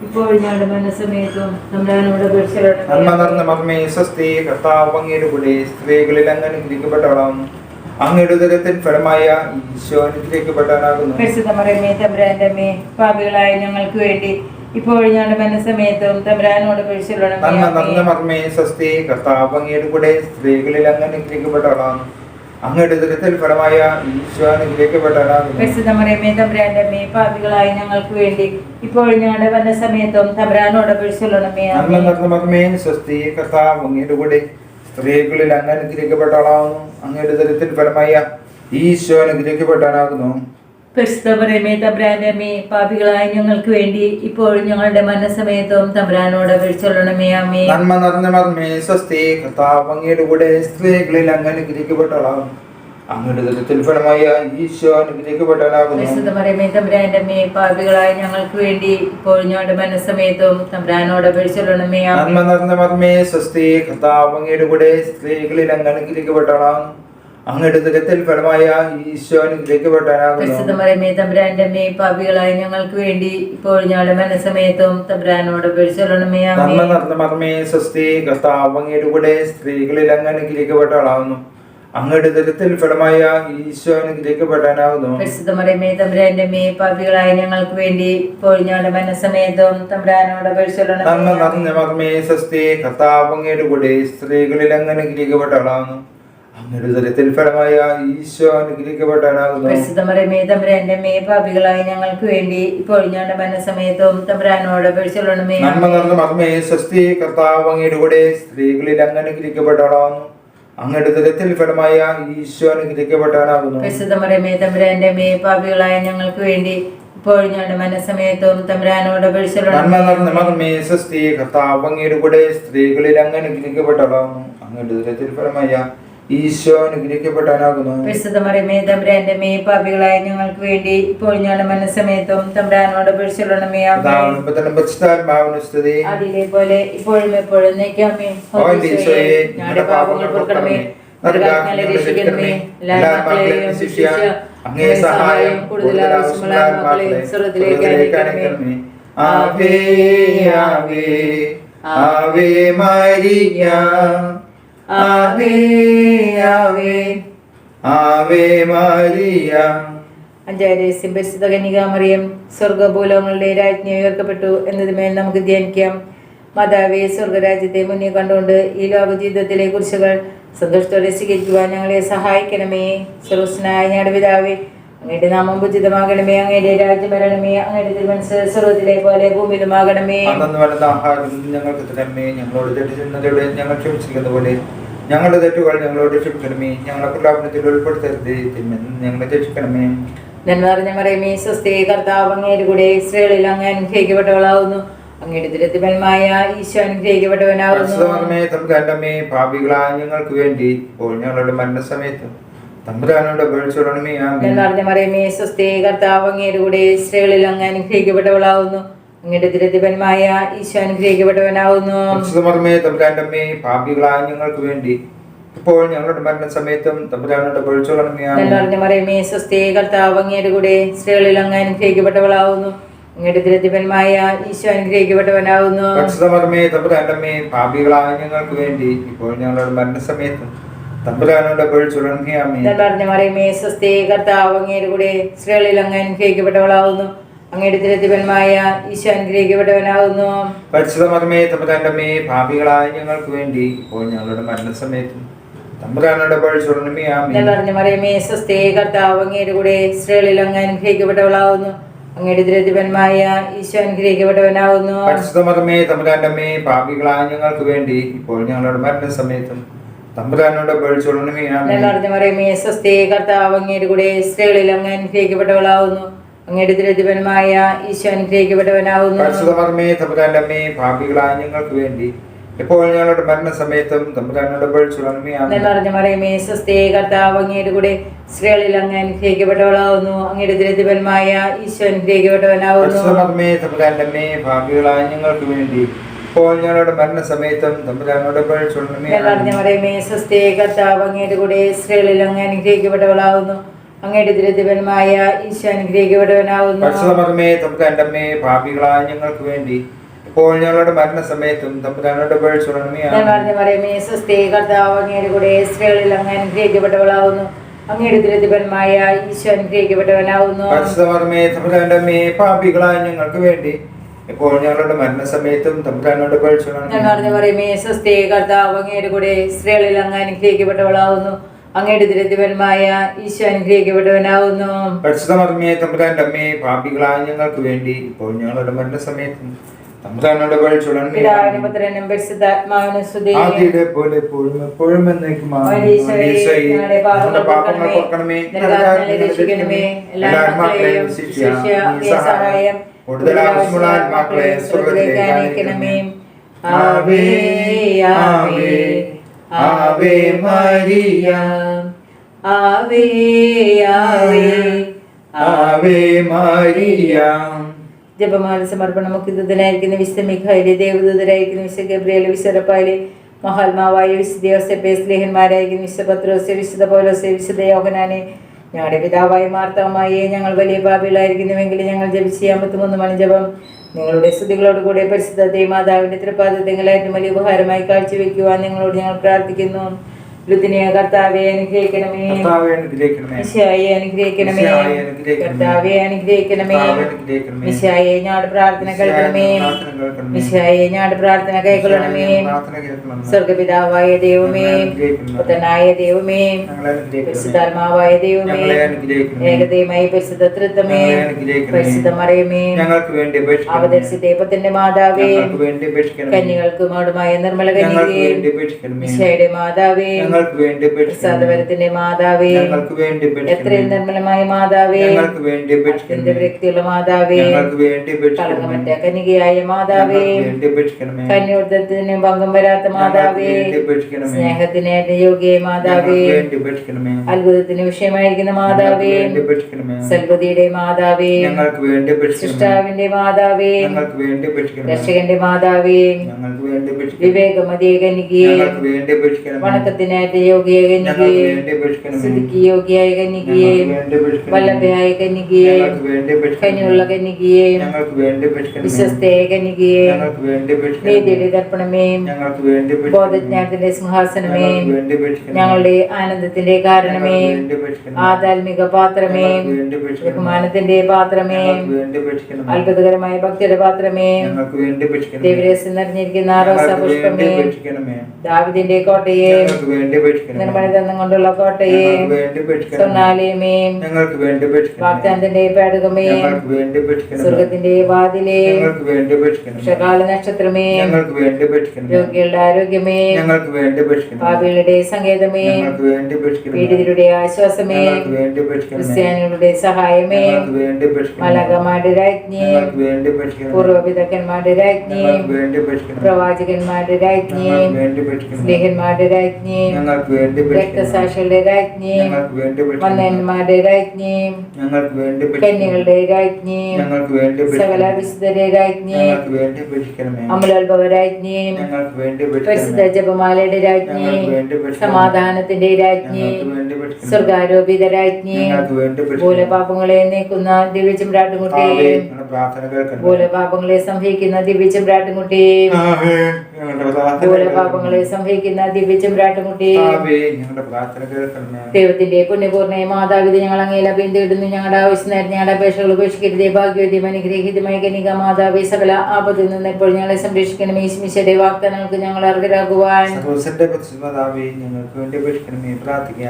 ഇപ്പോൾ ഞങ്ങളുടെ മരണസമയത്തും തമ്പുരാനോട് അപേക്ഷിച്ചുകൊള്ളണമേ. നന്മ നിറഞ്ഞ മറിയമേ, സ്വസ്തി, കർത്താവ് അങ്ങയുടെ കൂടെ സ്ത്രീകളിൽ അങ്ങ് അനുഗ്രഹിക്കപ്പെട്ടവളാകുന്നു, അങ്ങയുടെ ഉദരത്തിൻ ഫലമായ ഈശോ അനുഗ്രഹിക്കപ്പെട്ടവനാകുന്നു. പരിശുദ്ധ മറിയമേ തമ്പുരാന്റെ അമ്മേ, പാപികളായ ഞങ്ങൾക്ക് വേണ്ടി ഇപ്പോൾ ഞങ്ങളുടെ മരണസമയത്തും തമ്പുരാനോട് അപേക്ഷിച്ചുകൊള്ളണമേ. നന്മ നിറഞ്ഞ മറിയമേ, സ്വസ്തി, കർത്താവ് അങ്ങയുടെ കൂടെ സ്ത്രീകളിൽ അങ്ങ് അനുഗ്രഹിക്കപ്പെട്ടവളാകുന്നു, അങ്ങയുടെ ദുരിതത്തിൽ ഫലമായ ഈശോ അനുഗ്രഹിക്കപ്പെട്ടവനാകുന്നു. പരിശുദ്ധ മറിയമേ തമ്പുരാന്റെ അമ്മേ, പാപികളായ ഞങ്ങൾക്ക് വേണ്ടി ഇപ്പോഴും ഞങ്ങളുടെ വന്നസമയത്തും തമ്പുരാനോട് അപേക്ഷിച്ചുകൊള്ളണമേ. നന്മ നിറഞ്ഞ മറിയമേ, സ്വസ്തി, കർത്താവ് അങ്ങയുടെ കൂടെ സ്ത്രീകളിൽ അങ്ങ് അനുഗ്രഹിക്കപ്പെട്ടവളാകുന്നു. അങ്ങയുടെ ദുരിതത്തിൽ ഫലമായ ഈശോ അനുഗ്രഹിക്കപ്പെട്ടവനാകുന്നു. പരിശുദ്ധ മറിയമേ തമ്പുരാന്റെ അമ്മേ, പാപികളായ ഞങ്ങൾക്ക് വേണ്ടി ഇപ്പോഴും ഞങ്ങളുടെ മരണസമയത്തും തമ്പുരാനോട് അപേക്ഷിച്ചുകൊള്ളണമേ. ആമേൻ. നന്മ നിറഞ്ഞ മറിയമേ, സ്വസ്തി, കർത്താവ് അങ്ങയുടെ കൂടെ സ്ത്രീകളിൽ അങ്ങ് അനുഗ്രഹിക്കപ്പെട്ടവളാകുന്നു. അങ്ങയുടെ ദുരിതത്തിൽ ഫലമായ ഈശോ അനുഗ്രഹിക്കപ്പെട്ടവനാകുന്നു. പരിശുദ്ധ മറിയമേ തമ്പുരാന്റെ അമ്മേ, പാപികളായ ഞങ്ങൾക്ക് വേണ്ടി ഇപ്പോഴും ഞങ്ങളുടെ മരണസമയത്തും തമ്പുരാനോട് അപേക്ഷിച്ചുകൊള്ളണമേ. നന്മ നിറഞ്ഞ മറിയമേ, സ്വസ്തി, കർത്താവ് അങ്ങയുടെ കൂടെ സ്ത്രീകളിൽ അങ്ങ് അനുഗ്രഹിക്കപ്പെട്ടവളാകുന്നു. അങ്ങയുടെ ദുരിതത്തിൽ ഫലമായ ഈശോ അനുഗ്രഹിക്കപ്പെട്ടവനാകുന്നു. പരിശുദ്ധ മറിയമേ തമ്പുരാന്റെ അമ്മേ, പാപികളായ ഞങ്ങൾക്ക് വേണ്ടി ഇപ്പോഴും ഞങ്ങളുടെ മരണസമയത്തും തമ്പുരാനോട് അപേക്ഷിച്ചുകൊള്ളണമേ. നന്മ നിറഞ്ഞ മറിയമേ, സ്വസ്തി, കർത്താവ് അങ്ങയുടെ കൂടെ സ്ത്രീകളിൽ അങ്ങ് അനുഗ്രഹിക്കപ്പെട്ടവളാകുന്നു. അങ്ങയുടെ ദുരിതത്തിൽ ഫലമായ ഈശോ അനുഗ്രഹിക്കപ്പെട്ടവനാകുന്നു. പരിശുദ്ധ മറിയമേ തമ്പുരാന്റെ അമ്മേ, പാപികളായ ഞങ്ങൾക്ക് വേണ്ടി ഇപ്പോഴും ഞങ്ങളുടെ മരണസമയത്തും തമ്പുരാനോട് അപേക്ഷിച്ചുകൊള്ളണമേ. നന്മ നിറഞ്ഞ മറിയമേ, സ്വസ്തി, കർത്താവ് അങ്ങയുടെ കൂടെ സ്ത്രീകളിൽ അങ്ങ് അനുഗ്രഹിക്കപ്പെട്ടവളാകുന്നു. അങ്ങയുടെ ദുരിതത്തിൽ ഫലമായ ഈശോ അനുഗ്രഹിക്കപ്പെട്ടവനാകുന്നു. പരിശുദ്ധ മറിയമേ തമ്പുരാന്റെ അമ്മേ, പാപികളായ ഞങ്ങൾക്ക് വേണ്ടി ഇപ്പോഴും ഞങ്ങളുടെ മരണസമയത്തും തമ്പുരാനോട് അപേക്ഷിച്ചുകൊള്ളണമേ. നന്മ നിറഞ്ഞ മറിയമേ, സ്വസ്തി, കർത്താവ് അങ്ങയുടെ കൂടെ സ്ത്രീകളിൽ അങ്ങ് അനുഗ്രഹിക്കപ്പെട്ടവളാകുന്നു. അങ്ങയുടെ ദുരിതത്തിൽ ഫലമായ ഈശോ അനുഗ്രഹിക്കപ്പെട്ടവനാകുന്നു. പരിശുദ്ധ മറിയമേ തമ്പുരാന്റെ അമ്മേ, പാപികളായ ഞങ്ങൾക്ക് വേണ്ടി ഇപ്പോഴും ഞങ്ങളുടെ മരണസമയത്തും തമ്പുരാനോട് അപേക്ഷിച്ചുകൊള്ളണമേ. നന്മ നിറഞ്ഞ മറിയമേ, സ്വസ്തി, കർത്താവ് അങ്ങയുടെ കൂടെ സ്ത്രീകളിൽ അങ്ങ് അനുഗ്രഹിക്കപ്പെട്ടവളാകുന്നു. അങ്ങയുടെ ദുരിതത്തിൽ ഫലമായ ഈശോ അനുഗ്രഹിക്കപ്പെട്ടവനാകുന്നു. പരിശുദ്ധ മറിയമേ തമ്പുരാന്റെ അമ്മേ, പാപികളായ ഞങ്ങൾക്ക് വേണ്ടി ഇപ്പോഴും ഞങ്ങളുടെ മരണസമയത്തും തമ്പുരാനോട് അപേക്ഷിച്ചുകൊള്ളണമേ. അതിലെ പോലെ ഇപ്പോഴും എപ്പോഴും എന്നേക്കുമേ. ഞങ്ങളുടെ പാപങ്ങൾ പൊറുക്കണമേ, നരകാഗ്നിയിൽ രക്ഷിക്കണമേ. എല്ലാ മക്കളെയും ശിക്ഷിച്ച് അങ്ങേ സഹായം കൂടുതൽ ആവശ്യമുള്ള മക്കളെ സ്വർഗ്ഗത്തിലേക്ക് അയക്കണമേ. ആവേ ആവേ ആവേ മരിയ, ആവേ ആവേ ആവേ മരിയ. അഞ്ചാം രഹസ്യം, പരിശുദ്ധ കന്യകാമറിയം സ്വർഗഭൂലോകങ്ങളുടെ രാജ്ഞി ഉയർത്തപ്പെട്ടു എന്നതുമേൽ നമുക്ക് ധ്യാനിക്കാം. മാതാവേ, സ്വർഗരാജ്യത്തെ മുന്നിൽ കണ്ടുകൊണ്ട് ഈ ലോക ജീവിതത്തിലെ കുറിച്ചുകൾ സന്തോഷത്തോടെ സ്വീകരിക്കുവാൻ ഞങ്ങളെ സഹായിക്കണമേ. സർവസ്വനായ ഞങ്ങളുടെ പിതാവേ, അങ്ങയുടെ നാമം പൂജിതമാകണമേ. അങ്ങയുടെ രാജ്യം വരണമേ. അങ്ങയുടെ തിരുമനസ്സ് സ്വർഗ്ഗത്തിലെ പോലെ ഭൂമിയിലുമാകണമേ. ഞങ്ങൾക്ക് തരണമേ. ഞങ്ങളോട് തെറ്റ് ചെയ്യുന്നവരോട് ഞങ്ങൾ ക്ഷമിച്ചിരിക്കുന്ന പോലെ ഞങ്ങളുടെ തെറ്റുകൾ ഞങ്ങളോട് ക്ഷമിക്കണമേ. ഞങ്ങളെ പ്രലാപനത്തിൽ ഉൾപ്പെടുത്തരുത്, ഞങ്ങളെ രക്ഷിക്കണമേ. നന്മ നിറഞ്ഞ മറിയമേ, സ്വസ്തി, കർത്താവ് അങ്ങയുടെ കൂടെ സ്ത്രീകളിൽ അങ്ങ് അനുഗ്രഹിക്കപ്പെട്ടവളാവുന്നു. അങ്ങയുടെ ദുരിതഫലമായ ഈശോ അനുഗ്രഹിക്കപ്പെട്ടവനാകുന്നു. തമ്പുരാന്റമ്മേ, പാപികളായ ഞങ്ങൾക്ക് വേണ്ടി ഇപ്പോൾ ഞങ്ങളുടെ മരണസമയത്ത് തമ്പുരാനോട് അപേക്ഷിച്ചുകൊള്ളണമേ. ആമേൻ. നിറഞ്ഞ മറിയമേ, സ്വസ്തി, കർത്താവ് അങ്ങയുടെ കൂടെ സ്ത്രീകളിൽ അങ്ങ് അനുഗ്രഹിക്കപ്പെട്ടവളാവുന്നു. അങ്ങയുടെ ദുരിതഫലമായ ഈശോ അനുഗ്രഹിക്കപ്പെട്ടവനാകുന്നു. തമ്പുരാന്റമ്മേ, പാപികളായ ഞങ്ങൾക്ക് വേണ്ടി ഇപ്പോൾ ഞങ്ങളുടെ മരണസമയത്തും തമ്പുരാനോട് അപേക്ഷിച്ചുകൊള്ളണമേ. ആമേൻ. നിറഞ്ഞ മറിയമേ, സ്വസ്തി, കർത്താവ് അങ്ങയുടെ കൂടെ സ്ത്രീകളിൽ അങ്ങ് അനുഗ്രഹിക്കപ്പെട്ടവളാവുന്നു. അങ്ങയുടെ ദുരിതഫലമായ ഈശോ അനുഗ്രഹിക്കപ്പെട്ടവനാകുന്നു. തമ്പുരാന്റമ്മേ, പാപികളായ ഞങ്ങൾക്ക് വേണ്ടി ഇപ്പോൾ ഞങ്ങളുടെ മരണസമയത്തും തമ്പുരാനോട് അപേക്ഷിച്ചുകൊള്ളണമേ. ആമേൻ. നിറഞ്ഞ മറിയമേ, സ്വസ്തി, കർത്താവ് അങ്ങയുടെ കൂടെ സ്ത്രീകളിൽ അങ്ങ് അനുഗ്രഹിക്കപ്പെട്ടവളാവുന്നു. അങ്ങയുടെ ദുരിതഫലമായ ഈശോ അനുഗ്രഹിക്കപ്പെട്ടവനാകുന്നു. തമ്പുരാന്റമ്മേ, പാപികളായ ഞങ്ങൾക്ക് വേണ്ടി ഇപ്പോൾ ഞങ്ങളുടെ മരണസമയത്തും തമ്പുരാനോട് അപേക്ഷിച്ചുകൊള്ളണമേ. ആമേൻ. നിറഞ്ഞ മറിയമേ, സ്വസ്തി, കർത്താവ് അങ്ങയുടെ കൂടെ സ്ത്രീകളിൽ അങ്ങ് അനുഗ്രഹിക്കപ്പെട്ടവളാവുന്നു. അങ്ങയുടെ ദുരിതഫലമായ ഈശോ അനുഗ്രഹിക്കപ്പെട്ടവനാകുന്നു. തമ്പുരാന്റമ്മേ, പാപികളായ ഞങ്ങൾക്ക് വേണ്ടി ഇപ്പോൾ ഞങ്ങളുടെ മരണസമയത്തും തമ്പുരാനോട് അപേക്ഷിച്ചുകൊള്ളണമേ. ആമേൻ. നിറഞ്ഞ മറിയമേ, സ്വസ്തി, കർത്താവ് അങ്ങയുടെ കൂടെ സ്ത്രീകളിൽ അങ്ങ് അനുഗ്രഹിക്കപ്പെട്ടവളാവുന്നു. അങ്ങയുടെ ദുരിതഫലമായ ഈശോ അനുഗ്രഹിക്കപ്പെട്ടവനാകുന്നു. തമ്പുരാന്റമ്മേ, പാപികളായ ഞങ്ങൾക്ക് വേണ്ടി ഇപ്പോൾ ഞങ്ങളുടെ മരണസമയത്തും തമ്പുരാനോട് അപേക്ഷിച്ചുകൊള്ളണമേ. ആമേൻ. നിറഞ്ഞ മറിയമേ, സ്വസ്തി, കർത്താവ് അങ്ങയുടെ കൂടെ സ്ത്രീകളിൽ അങ്ങ് അനുഗ്രഹിക്കപ്പെട്ടവളാവുന്നു. അങ്ങയുടെ ദുരിതഫലമായ ഈശോ അനുഗ്രഹിക്കപ്പെട്ടവനാകുന്നു. തമ്പുരാന്റമ്മേ, പാപികളായ ഞങ്ങൾക്ക് വേണ്ടി ഇപ്പോൾ ഞങ്ങളുടെ മരണസമയത്തും തമ്പുരാനോട് അപേക്ഷിച്ചുകൊള്ളണമേ. നിറഞ്ഞ മറിയമേ, സ്വസ്തി, കർത്താവ് അങ്ങയുടെ കൂടെ സ്ത്രീകളിൽ അങ്ങ് അനുഗ്രഹിക്കപ്പെട്ടവളാവുന്നു. അങ്ങയുടെ ദുരിതഫലമായ ഈശോ അനുഗ്രഹിക്കപ്പെട്ടവനാകുന്നു. തമ്പുരാന്റമ്മേ, പാപികളായ ഞങ്ങൾക്ക് വേണ്ടി ഇപ്പോൾ ഞങ്ങളുടെ മരണസമയത്തും തമ്പുരാനോട് അപേക്ഷിച്ചുകൊള്ളണമേ. നിറഞ്ഞ മറിയമേ, സ്വസ്തി, കർത്താവ് അങ്ങയുടെ കൂടെ സ്ത്രീകളിൽ അങ്ങ് അനുഗ്രഹിക്കപ്പെട്ടവളാവുന്നു. അങ്ങയുടെ ദുരിതഫലമായ ഈശോ അനുഗ്രഹിക്കപ്പെട്ടവനാകുന്നു. തമ്പുരാന്റമ്മേ, പാപികളായ ഞങ്ങൾക്ക് വേണ്ടി ഇപ്പോൾ ഞങ്ങളുടെ മരണസമയത്തും തമ്പുരാനോട് അപേക്ഷിച്ചുകൊള്ളണമേ. നിറഞ്ഞ മറിയമേ, സ്വസ്തി, കർത്താവ് അങ്ങയുടെ കൂടെ സ്ത്രീകളിൽ അങ്ങ് അനുഗ്രഹിക്കപ്പെട്ടവളാവുന്നു. അങ്ങയുടെ ദുരിതഫലമായ ഈശോ അനുഗ്രഹിക്കപ്പെട്ടവനാവുന്നു. പരിശുദ്ധമർമ്മയെ തമ്പുരാന്റെ അമ്മയെ പാപികളായ ഞങ്ങൾക്ക് വേണ്ടി ഇപ്പോൾ ഞങ്ങളുടെ മരണസമയത്തും തമ്പുരാനോട് പഴിച്ചുടനെ പിതാവിനും പുത്രനും പരിശുദ്ധാത്മാവിനും സ്തുതി. ആദിയിലെ പോലെ എപ്പോഴും എപ്പോഴും എന്നേക്കും ആമേൻ. ഞങ്ങളുടെ പാപങ്ങൾ പൊറുക്കണമേ, നരകാഗ്നിയിൽ രക്ഷിക്കണമേ. എല്ലാ ആത്മാക്കളെയും ശിഷ്യ സഹായം കൂടുതൽ ആവശ്യമുള്ള ആത്മാക്കളെ സ്വർഗ്ഗത്തിലേക്ക് അയക്കണമേ. ആവേ ആവേ ആവേ മരിയ, ആവേ ആവേ ആവേ മരിയ. ജപമാല സമർപ്പണം. മുഖ്യദൂതനായിരിക്കുന്ന വിശുദ്ധ മിഖായേലേ, ദേവദൂതരായിരിക്കുന്ന വിശുദ്ധ ഗബ്രിയേൽ, വിശുദ്ധ റഫായേൽ, മഹാത്മാവായ വിശുദ്ധ യോസേപ്പ്, സ്ലേഹന്മാരായിരിക്കുന്ന വിശുദ്ധ പത്രോസ്, വിശുദ്ധ പൗലോസ്, വിശുദ്ധ യോഹന്നാനെ, ഞങ്ങളുടെ പിതാവായ മാർത്താവുമായി ഞങ്ങൾ വലിയ പാപികളായിരിക്കുന്നുവെങ്കിൽ ഞങ്ങൾ ജപിച്ച 53 മണി ജപം നിങ്ങളുടെ സ്തുതികളോടുകൂടെ പരിശുദ്ധ ദൈവമാതാവിന്റെ തൃപ്പാദങ്ങളായിട്ടും വലിയ ഉപഹാരമായി കാഴ്ചവെക്കുവാൻ നിങ്ങളോട് ഞങ്ങൾ പ്രാർത്ഥിക്കുന്നു. ലുത്തിനിയ കർത്താവെ അനുഗ്രഹിക്കണമേ, മിശിഹായെ അനുഗ്രഹിക്കണമേ, കർത്താവെ അനുഗ്രഹിക്കണമേ, മിശിഹായെ ഞങ്ങളുടെ പ്രാർത്ഥന കേൾക്കണമേ, മിശിഹായെ ഞങ്ങളുടെ പ്രാർത്ഥന കൈക്കൊള്ളണമേ. സ്വർഗപിതാവായ ദൈവമേ, പുത്രനായ ദൈവമേ, പരിശുദ്ധാത്മാവായ ദൈവമേ, ഏകദൈവമായ പരിശുദ്ധ തൃത്വമേ, പരിശുദ്ധ മറിയമേ, അവതരിച്ച ദൈവത്തിന്റെ മാതാവേ, കന്യകൾക്ക് മൗഢമായ നിർമ്മല കന്യകേ, മിശിഹായുടെ മാതാവേ, പ്രസാദപരത്തിന്റെ മാതാവേ, എത്രയും നിർമ്മലമായ മാതാവേ, അത്യന്ത വ്യക്തിയുള്ള മാതാവേ, കളങ്കമറ്റ കന്യകയായ മാതാവേ, കന്യോദത്തിന് ഭംഗം വരാത്ത മാതാവേ, സ്നേഹത്തിന് യോഗ്യയായ മാതാവേ, അത്ഭുതത്തിന് വിഷയമായിരിക്കുന്ന മാതാവേ, സൽബുദ്ധിയുടെ മാതാവേ, സൃഷ്ടാവിന്റെ മാതാവേ, രക്ഷകന്റെ മാതാവേ, വിവേകമതിയെ കന്യകയെ, വണക്കത്തിനായിട്ട് യോഗ്യയായ കന്യകയെ, സ്തുതിക്ക് യോഗ്യയായ കന്യകയെ, വല്ലഭയായ കന്യകയെ, കനിയുള്ള കന്യകയെ, വിശ്വസ്തയായ കന്യകയെ, നീതിയുടെ ദർപ്പണമേ, ബോധജ്ഞാനത്തിന്റെ സിംഹാസനമേ, ഞങ്ങളുടെ ആനന്ദത്തിന്റെ കാരണമേ, ആധ്യാത്മിക പാത്രമേ, ബഹുമാനത്തിന്റെ പാത്രമേ, അത്ഭുതകരമായ ഭക്തിയുടെ പാത്രമേ, ദേവരസം നിറഞ്ഞിരിക്കുന്ന റോസാപുഷ്പമേ, ദാവീദിന്റെ കോട്ടയെ, നിർമ്മലതം കൊണ്ടുള്ള കോട്ടയെ, സ്വർണ്ണാലയമേ, വാഗ്ദാനത്തിന്റെ പേടകമേ, സ്വർഗത്തിന്റെ വാതിലേ, വൃക്ഷകാല നക്ഷത്രമേ, രോഗികളുടെ ആരോഗ്യമേ, പാപികളുടെ സങ്കേതമേ, പീഡിതരുടെ ആശ്വാസമേ, ക്രിസ്ത്യാനികളുടെ സഹായമേ, മലകമാരുടെ രാജ്ഞി, പൂർവപിതാക്കന്മാരുടെ രാജ്ഞി, പ്രവാചകന്മാരുടെ രാജ്ഞി, സ്നേഹന്മാരുടെ രാജ്ഞി, രക്തസാക്ഷികളുടെ രാജ്ഞി, മന്നന്മാരുടെ രാജ്ഞി, കന്യകളുടെ രാജ്ഞി, സകല വിശുദ്ധരുടെ രാജ്ഞി, അമലോത്ഭവ രാജ്ഞി, പരിശുദ്ധ ജപമാലയുടെ രാജ്ഞി, സമാധാനത്തിന്റെ രാജ്ഞി, സ്വർഗാരോപിത രാജ്ഞി, മൂലപാപങ്ങളെ നീക്കുന്ന ദിവ്യചമ്രാട്ടുകുട്ടി, മൂലപാപങ്ങളെ സംഭവിക്കുന്ന ദിവ്യചമ്രാട്ടുകുട്ടി, മൂലപാപങ്ങളെ സംഭവിക്കുന്ന ദിവ്യചമ്രാട്ടുകുട്ടി, ദൈവത്തിന്റെ പുണ്യപൂർണ്ണ മാതാവിധി ഞങ്ങൾ അങ്ങയിൽ അഭയം തേടുന്നു. ഞങ്ങളുടെ ആവശ്യം ഞങ്ങളുടെ അപേക്ഷകൾ ഉപേക്ഷിക്കരുതേ. ഭാഗ്യവതിയും അനുഗ്രഹീതമായ കനിക മാതാവേ, സകല ആപത്തിൽ നിന്ന് ഇപ്പോൾ ഞങ്ങളെ സംരക്ഷിക്കണമേ. ഈശ്വരയുടെ വാഗ്ദാനങ്ങൾക്ക് ഞങ്ങൾ അർഹരാകുവാൻ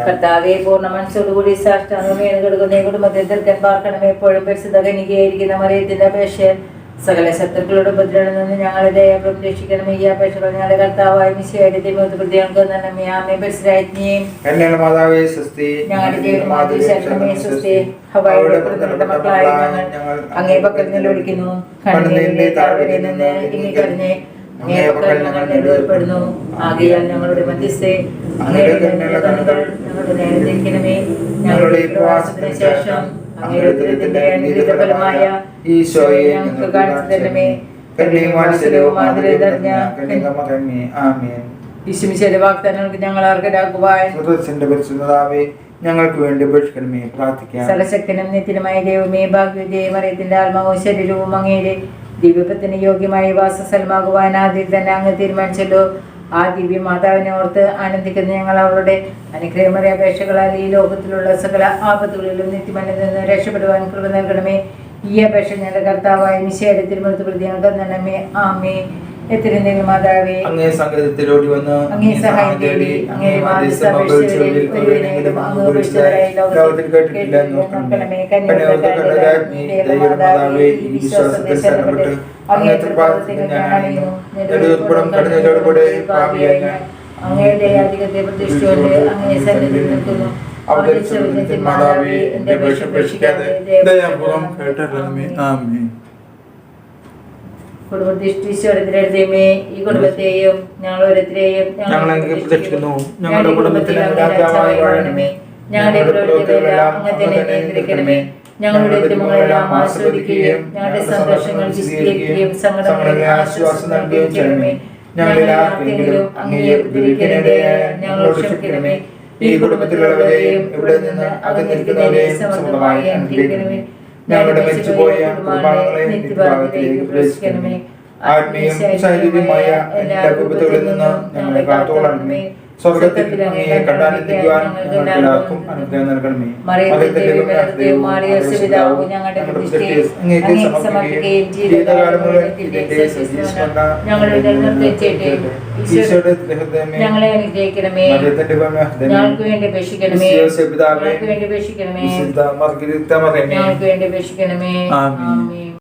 കർത്താവേ, പൂർണ്ണ മനസ്സോടുകൂടി സാഷ്ടാംഗമേ കിടക്കുന്ന കുടുംബത്തെ തീർക്കാൻ പാർക്കണമേ. എപ്പോഴും പരിശുദ്ധ കനികയായിരിക്കുന്ന മറിയത്തിന്റെ അപേക്ഷ സകല ശത്രുക്കളുടെ ഉപദ്രവങ്ങളിൽ നിന്ന് ഞങ്ങളെ ദയാപൂർവ്വം രക്ഷിക്കണമേ. ഈ അപേക്ഷകൾ ഞങ്ങളുടെ കർത്താവായ മിശിഹായുടെ പ്രതികൾക്ക് തന്നെ ആമേ. പരിശുദ്ധരാജ്ഞിയും ഞങ്ങളുടെ ദൈവമാതാവേ ശരണമേ സ്വസ്തി. ഹവ്വായുടെ പുത്രന്റെ മക്കളായ ഞങ്ങൾ അങ്ങേ പക്കൽ നിലവിളിക്കുന്നു. കണ്ണുനീരിന്റെ താഴ്വരയിൽ നിന്ന് ഇങ്ങിക്കറിഞ്ഞ് അങ്ങേ പക്കൽ ഞങ്ങൾ നെടുവേർപ്പെടുന്നു. ആകയാൽ ഞങ്ങളുടെ മധ്യസ്ഥെ അങ്ങയുടെ കണ്ണുകൾ ഞങ്ങളുടെ നേരെ തിരിക്കണമേ. ഞങ്ങളുടെ പ്രവാസത്തിന് ശേഷം അങ്ങയുടെ ഉദരത്തിന്റെ അനുഗ്രഹീതഫലമായ ഈശോയെ ഞങ്ങൾക്ക് കാണിച്ചു തരണമേ. ഈശ്വമിശിഹായുടെ വാഗ്ദാനങ്ങൾക്ക് ഞങ്ങൾ അർഹരാകുവാൻ ഞങ്ങൾക്ക് വേണ്ടി അപേക്ഷിക്കണമേ. പ്രാർത്ഥിക്കാം. സർവശക്തനും നിത്യനുമായ ദൈവമേ, ഭാഗ്യവതിയായ മറിയത്തിന്റെ ആത്മാവും ശരീരവും അങ്ങയുടെ ദിവ്യത്തിന് യോഗ്യമായ വാസസ്ഥലമാകുവാൻ ആദ്യം തന്നെ അങ്ങ് തീരുമാനിച്ചല്ലോ. ആ ദിവ്യ മാതാവിനെ ഓർത്ത് ആനന്ദിക്കുന്ന ഞങ്ങൾ അവരുടെ അനുഗ്രഹമറിയ അപേക്ഷകളാൽ ഈ ലോകത്തിലുള്ള സകല ആപത്തുകളിലും നിത്യമനിൽ നിന്ന് രക്ഷപ്പെടുവാൻ കൃപ നൽകണമേ. ഈ അപേക്ഷ ഞങ്ങളുടെ കർത്താവായ മിശിഹായുടെ തിരുമുഖത്ത് പ്രതി ഞങ്ങൾക്ക് നൽകണമേ. ആമേ. എത്തിരുന്നെങ്കിൽ മാതാവേ അങ്ങേ സംഗീതത്തിലോടി വന്ന് അങ്ങേ സഹായം തേടി അങ്ങേ മാധ്യസ്ഥ അപേക്ഷിച്ചവരിൽ ഒരുവനെങ്കിലും അങ്ങ് ഉപേക്ഷിച്ചവരായി ലോകത്തിൽ കേട്ടിട്ടില്ല എന്ന് ഓർക്കണമേ. കന്യകമാതാവേ, ദൈവമാതാവേ, ഈ വിശ്വാസത്തെ ശരണപ്പെട്ട് അങ്ങേ തൃപ്പാദത്തിൽ ഞാൻ അണിയുന്നു. നെടുവീർപ്പിടും കടന്നതോടുകൂടെ പാപിയായ ഞാൻ അങ്ങയുടെ അധികത്തെ പ്രതിഷ്ഠയോടെ അങ്ങേ സന്നിധിയിൽ നിൽക്കുന്നു. അവതരിച്ച മാതാവേ, എന്റെ അപേക്ഷ ഉപേക്ഷിക്കാതെ ദയാപൂർവം കേട്ടറിയണമേ. ആമേൻ. കുടുംബത്തിഷ്ഠീശ്വരത്തിലെഴുതേമേ, ഈ കുടുംബത്തെയും ഞങ്ങൾ ഓരോരുത്തരെയും ഞങ്ങളെ പ്രതിഷ്ഠിക്കുന്നു. ഞങ്ങളുടെ കുടുംബത്തിൽ രാജാവായി വാഴണമേ. ഞങ്ങളുടെ പ്രവൃത്തികളെല്ലാം അങ്ങ് തന്നെ നിയന്ത്രിക്കണമേ. ഞങ്ങളുടെ ഉദ്യമങ്ങളെല്ലാം ആസ്വദിക്കുകയും ഞങ്ങളുടെ സന്തോഷങ്ങൾ വിശദീകരിക്കുകയും സങ്കടങ്ങളെ ആശ്വാസം നൽകുകയും ചെയ്യണമേ. ഞങ്ങളെ ആർക്കെങ്കിലും അങ്ങയെ പ്രതികരിക്കാനിടയായാൽ ഞങ്ങളോട് ക്ഷമിക്കണമേ. ഈ കുടുംബത്തിലുള്ളവരെയും ഇവിടെ നിന്ന് അകന്നിരിക്കുന്നവരെയും സമൃദ്ധമായി അനുഗ്രഹിക്കണമേ. ഞങ്ങളുടെ മരിച്ചുപോയ കുടുംബാംഗങ്ങളെ നിത്യഭാഗത്തിലേക്ക് പ്രവേശിക്കണമേ. ആത്മീയം ശാരീരികമായ എല്ലാ കുടുംബത്തുകളിൽ നിന്നും ഞങ്ങളെ കാത്തോളണമേ. സ്വർഗത്തിൽ അങ്ങയെ കണ്ടാനന്ദിക്കുവാൻ ഞങ്ങൾക്ക് എല്ലാവർക്കും അനുഗ്രഹം നൽകണമേ. ഞങ്ങളുടെ പ്രതിഷ്ഠയെ അങ്ങേക്ക് സമർപ്പിക്കുകയും ജീവിതകാലം മുഴുവൻ ഇതിന്റെ സജീവന ഞങ്ങളുടെ നിർദ്ദേശിച്ചിട്ട് ഞങ്ങളെ അനുഗ്രഹിക്കണമേ. ഞങ്ങൾക്ക് വേണ്ടി അപേക്ഷിക്കണമേ. ഞങ്ങൾക്ക് വേണ്ടി അപേക്ഷിക്കണമേ. ഞങ്ങൾക്ക് വേണ്ടി അപേക്ഷിക്കണമേ. ആമേൻ.